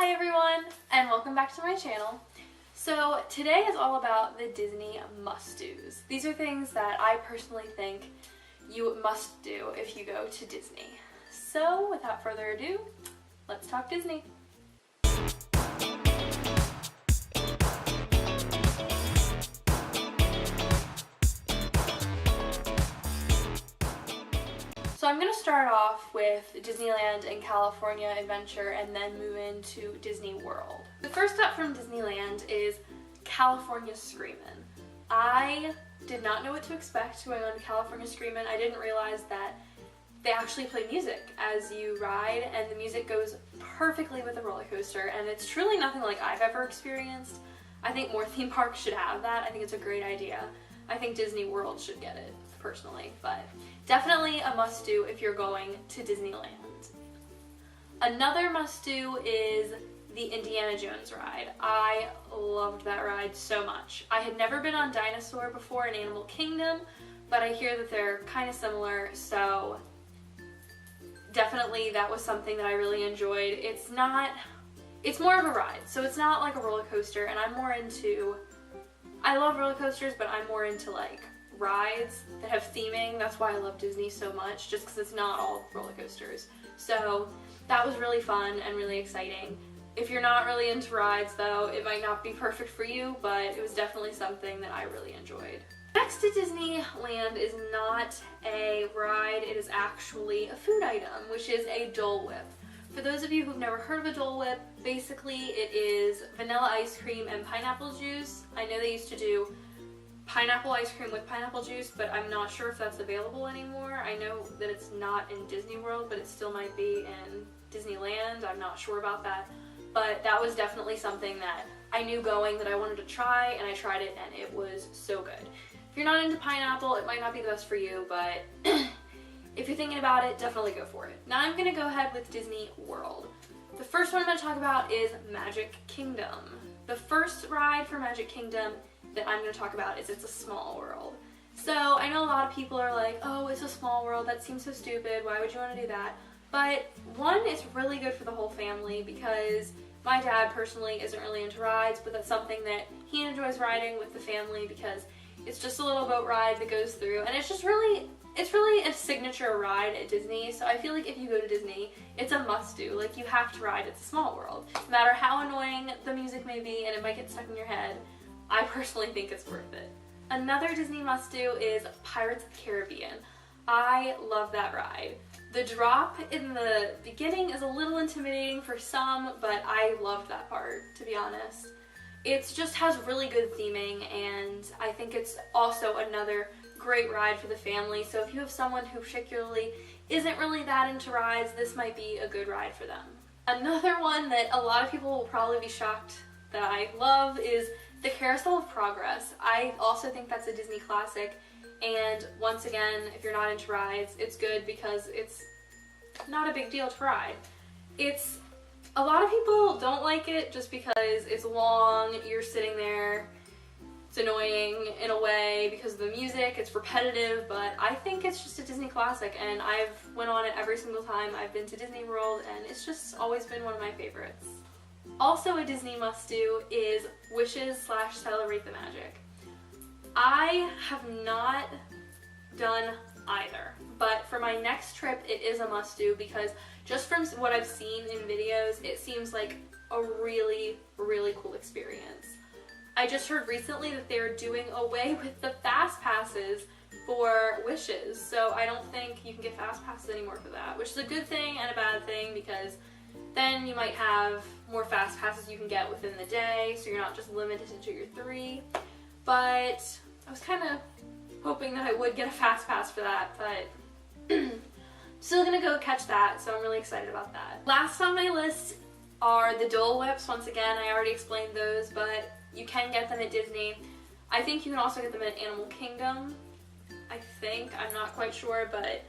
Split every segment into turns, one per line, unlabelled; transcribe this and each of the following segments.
Hi everyone, and welcome back to my channel. So today is all about the Disney must-dos. These are things that I personally think you must do if you go to Disney. So without further ado, let's talk Disney. So I'm going to start off with Disneyland and California Adventure and then move into Disney World. The first up from Disneyland is California Screamin'. I did not know what to expect going on California Screamin'. I didn't realize that they actually play music as you ride, and the music goes perfectly with the roller coaster, and it's truly nothing like I've ever experienced. I think more theme parks should have that. I think it's a great idea. I think Disney World should get it, personally, but definitely a must-do if you're going to Disneyland. Another must-do is the Indiana Jones ride. I loved that ride so much. I had never been on Dinosaur before in Animal Kingdom, but I hear that they're kind of similar, so definitely that was something that I really enjoyed. It's more of a ride, so it's not like a roller coaster, and I love roller coasters, but I'm more into like rides that have theming. That's why I love Disney so much, just because it's not all roller coasters. So that was really fun and really exciting. If you're not really into rides though, it might not be perfect for you, but it was definitely something that I really enjoyed. Next to Disneyland is not a ride, it is actually a food item, which is a Dole Whip. For those of you who've never heard of a Dole Whip, basically it is vanilla ice cream and pineapple juice. I know they used to do pineapple ice cream with pineapple juice, but I'm not sure if that's available anymore. I know that it's not in Disney World, but it still might be in Disneyland. I'm not sure about that, but that was definitely something that I knew going that I wanted to try, and I tried it and it was so good. If you're not into pineapple, it might not be the best for you, but if you're thinking about it, definitely go for it. Now I'm going to go ahead with Disney World. The first one I'm going to talk about is Magic Kingdom. The first ride for Magic Kingdom that I'm going to talk about is It's a Small World. So I know a lot of people are like, oh, it's a small world, that seems so stupid, why would you want to do that? But one, it's really good for the whole family because my dad personally isn't really into rides, but that's something that he enjoys riding with the family because it's just a little boat ride that goes through, and it's really a signature ride at Disney. So I feel like if you go to Disney, it's a must-do. Like, you have to ride It's a Small World. No matter how annoying the music may be and it might get stuck in your head, I personally think it's worth it. Another Disney must-do is Pirates of the Caribbean. I love that ride. The drop in the beginning is a little intimidating for some, but I loved that part, to be honest. It just has really good theming, and I think it's also another great ride for the family. So if you have someone who particularly isn't really that into rides, this might be a good ride for them. Another one that a lot of people will probably be shocked that I love is the Carousel of Progress. I also think that's a Disney classic, and once again, if you're not into rides, it's good because it's not a big deal to ride. A lot of people don't like it just because it's long, you're sitting there, it's annoying in a way because of the music, it's repetitive, but I think it's just a Disney classic, and I've went on it every single time I've been to Disney World, and it's just always been one of my favorites. Also a Disney must-do is Wishes/Celebrate the Magic. I have not done either, but for my next trip it is a must-do because just from what I've seen in videos, it seems like a really, really cool experience. I just heard recently that they're doing away with the fast passes for Wishes, so I don't think you can get fast passes anymore for that, which is a good thing and a bad thing because then you might have more fast passes you can get within the day, so you're not just limited to your 3. But I was kind of hoping that I would get a fast pass for that, but still gonna go catch that, so I'm really excited about that. Last on my list are the Dole Whips. Once again, I already explained those, but you can get them at Disney. I think you can also get them at Animal Kingdom. I think, I'm not quite sure, but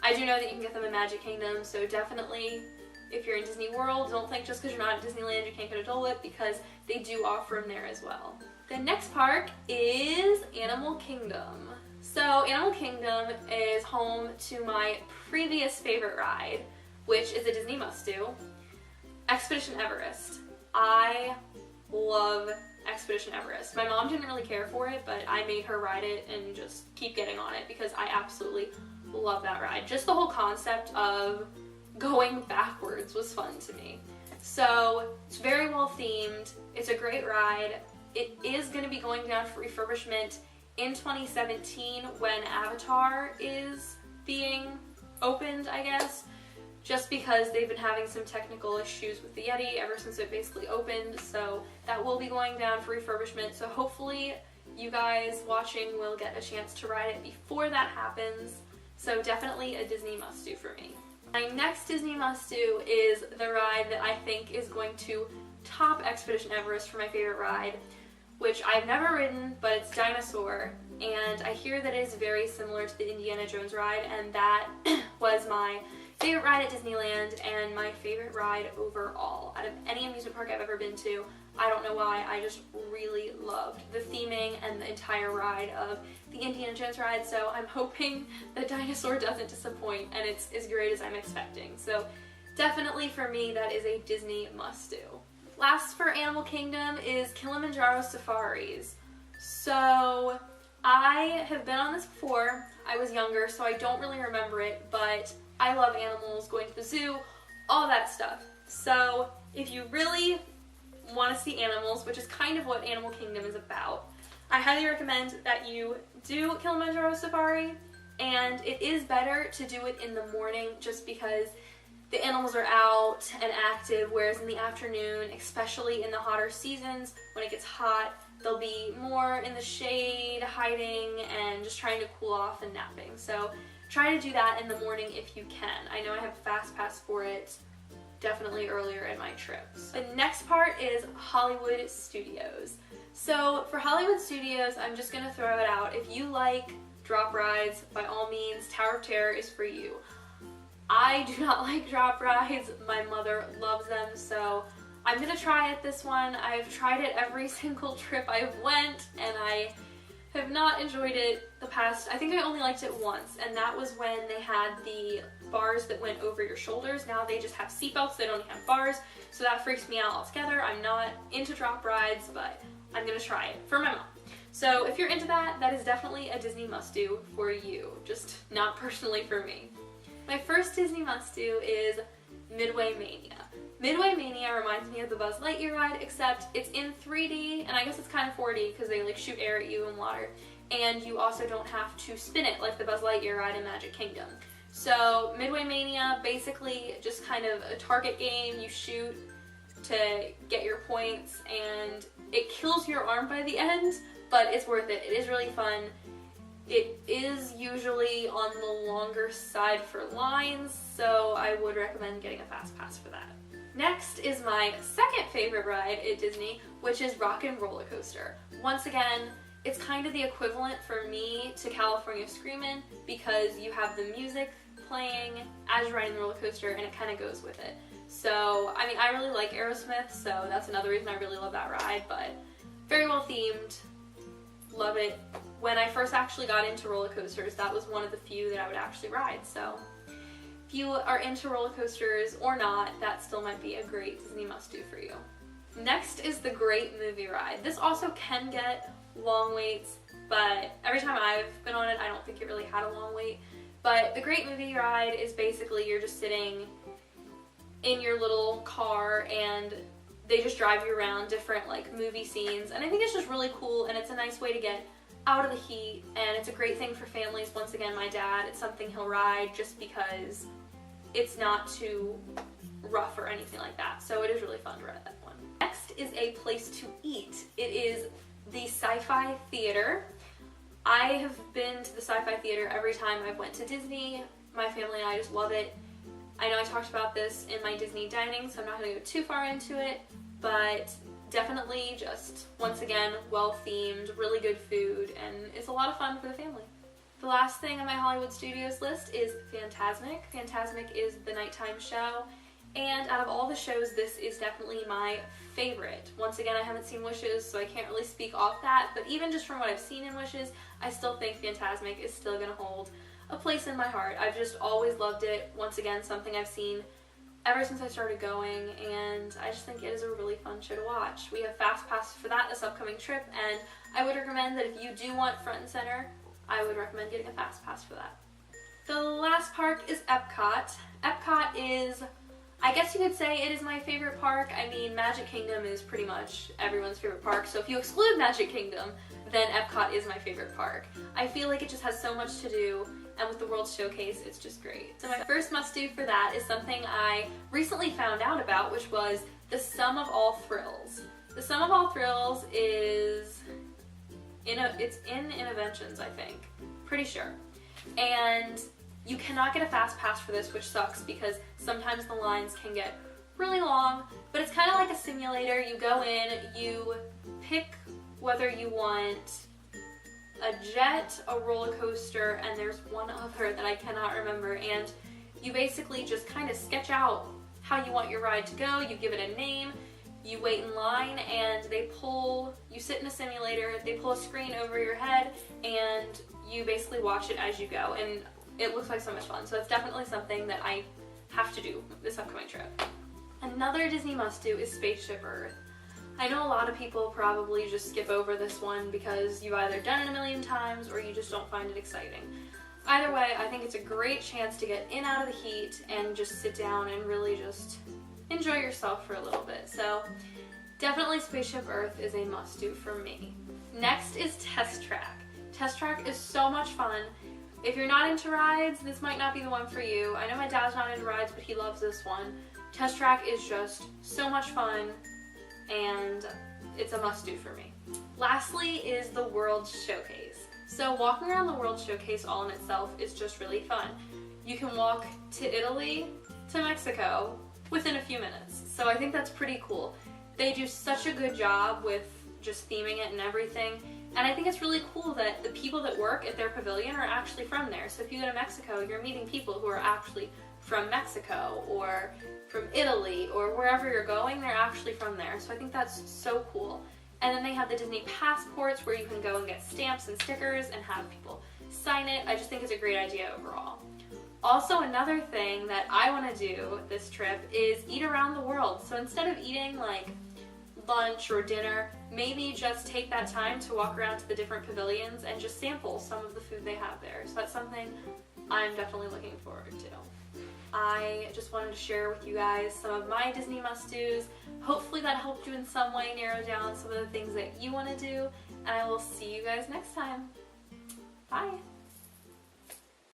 I do know that you can get them in Magic Kingdom, so definitely if you're in Disney World, don't think just because you're not at Disneyland you can't get a Dole Whip, because they do offer them there as well. The next park is Animal Kingdom. So Animal Kingdom is home to my previous favorite ride, which is a Disney must-do. Expedition Everest. I love Expedition Everest. My mom didn't really care for it, but I made her ride it and just keep getting on it because I absolutely love that ride. Just the whole concept of going backwards was fun to me. So it's very well themed. It's a great ride. It is going to be going down for refurbishment in 2017 when Avatar is being opened, I guess, just because they've been having some technical issues with the Yeti ever since it basically opened. So that will be going down for refurbishment. So hopefully you guys watching will get a chance to ride it before that happens. So definitely a Disney must-do for me. My next Disney must-do is the ride that I think is going to top Expedition Everest for my favorite ride, which I've never ridden, but it's Dinosaur. And I hear that it is very similar to the Indiana Jones ride, and that was my favorite ride at Disneyland and my favorite ride overall. Out of any amusement park I've ever been to, I don't know why, I just really loved the theming and the entire ride of the Indiana Jones ride, so I'm hoping that Dinosaur doesn't disappoint and it's as great as I'm expecting. So definitely for me, that is a Disney must-do. Last for Animal Kingdom is Kilimanjaro Safaris. So I have been on this before. I was younger, so I don't really remember it, but I love animals, going to the zoo, all that stuff. So if you really want to see animals, which is kind of what Animal Kingdom is about, I highly recommend that you do Kilimanjaro Safari, and it is better to do it in the morning just because the animals are out and active, whereas in the afternoon, especially in the hotter seasons, when it gets hot, they'll be more in the shade, hiding, and just trying to cool off and napping. So try to do that in the morning if you can. I know I have a fast pass for it, definitely earlier in my trips. The next part is Hollywood Studios. So for Hollywood Studios, I'm just gonna throw it out. If you like drop rides, by all means, Tower of Terror is for you. I do not like drop rides. My mother loves them, so I'm gonna try it this one. I've tried it every single trip I've went, and I have not enjoyed it the past. I think I only liked it once, and that was when they had the bars that went over your shoulders. Now they just have seatbelts, they don't have bars, so that freaks me out altogether. I'm not into drop rides, but I'm gonna try it for my mom. So if you're into that, that is definitely a Disney must-do for you, just not personally for me. My first Disney must-do is Midway Mania. Midway Mania reminds me of the Buzz Lightyear ride, except it's in 3D, and I guess it's kind of 4D because they like shoot air at you in water, and you also don't have to spin it like the Buzz Lightyear ride in Magic Kingdom. So Midway Mania, basically just kind of a target game. You shoot to get your points, and it kills your arm by the end, but it's worth it. It is really fun. It is usually on the longer side for lines, so I would recommend getting a fast pass for that. Next is my second favorite ride at Disney, which is Rock 'n' Roller Coaster. Once again, it's kind of the equivalent for me to California Screamin' because you have the music playing as you're riding the roller coaster, and it kind of goes with it. So, I mean, I really like Aerosmith, so that's another reason I really love that ride, but very well themed. Love it. When I first actually got into roller coasters, that was one of the few that I would actually ride, so if you are into roller coasters or not, that still might be a great Disney must-do for you. Next is the Great Movie Ride. This also can get long waits, but every time I've been on it, I don't think it really had a long wait. But the Great Movie Ride is basically you're just sitting in your little car and they just drive you around different like movie scenes, and I think it's just really cool, and it's a nice way to get out of the heat, and it's a great thing for families. Once again, my dad, it's something he'll ride just because it's not too rough or anything like that, so it is really fun to ride that one. Next is a place to eat. It is the Sci-Fi Theater. I have been to the Sci-Fi Theater every time I've went to Disney. My family and I just love it. I know I talked about this in my Disney dining, so I'm not going to go too far into it, but definitely just, once again, well themed, really good food, and it's a lot of fun for the family. The last thing on my Hollywood Studios list is Fantasmic. Fantasmic is the nighttime show, and out of all the shows, this is definitely my favorite. Once again, I haven't seen Wishes, so I can't really speak off that, but even just from what I've seen in Wishes, I still think Fantasmic is still going to hold a place in my heart. I've just always loved it. Once again, something I've seen ever since I started going, and I just think it is a really fun show to watch. We have fast passes for that this upcoming trip, and I would recommend that if you do want front and center, I would recommend getting a fast pass for that. The last park is Epcot. Epcot is, I guess you could say, it is my favorite park. I mean, Magic Kingdom is pretty much everyone's favorite park, so if you exclude Magic Kingdom, then Epcot is my favorite park. I feel like it just has so much to do, and with the World Showcase, it's just great. So my first must-do for that is something I recently found out about, which was the Sum of All Thrills. The Sum of All Thrills is, it's in Innoventions, I think. Pretty sure. And you cannot get a fast pass for this, which sucks because sometimes the lines can get really long, but it's kind of like a simulator. You go in, you pick whether you want a jet, a roller coaster, and there's one other that I cannot remember, and you basically just kind of sketch out how you want your ride to go. You give it a name, you wait in line, and you sit in a simulator, they pull a screen over your head, and you basically watch it as you go, and it looks like so much fun. So it's definitely something that I have to do this upcoming trip. Another Disney must-do is Spaceship Earth. I know a lot of people probably just skip over this one because you've either done it a million times or you just don't find it exciting. Either way, I think it's a great chance to get in out of the heat and just sit down and really just enjoy yourself for a little bit. So definitely Spaceship Earth is a must-do for me. Next is Test Track. Test Track is so much fun. If you're not into rides, this might not be the one for you. I know my dad's not into rides, but he loves this one. Test Track is just so much fun, and it's a must-do for me. Lastly is the World Showcase. So walking around the World Showcase all in itself is just really fun. You can walk to Italy, to Mexico, within a few minutes. So I think that's pretty cool. They do such a good job with just theming it and everything. And I think it's really cool that the people that work at their pavilion are actually from there. So if you go to Mexico, you're meeting people who are actually from Mexico or from Italy or wherever you're going, they're actually from there. So I think that's so cool. And then they have the Disney passports where you can go and get stamps and stickers and have people sign it. I just think it's a great idea overall. Also, another thing that I want to do this trip is eat around the world. So instead of eating like lunch or dinner, maybe just take that time to walk around to the different pavilions and just sample some of the food they have there. So that's something I'm definitely looking forward to. I just wanted to share with you guys some of my Disney must-dos. Hopefully that helped you in some way narrow down some of the things that you want to do, and I will see you guys next time. Bye!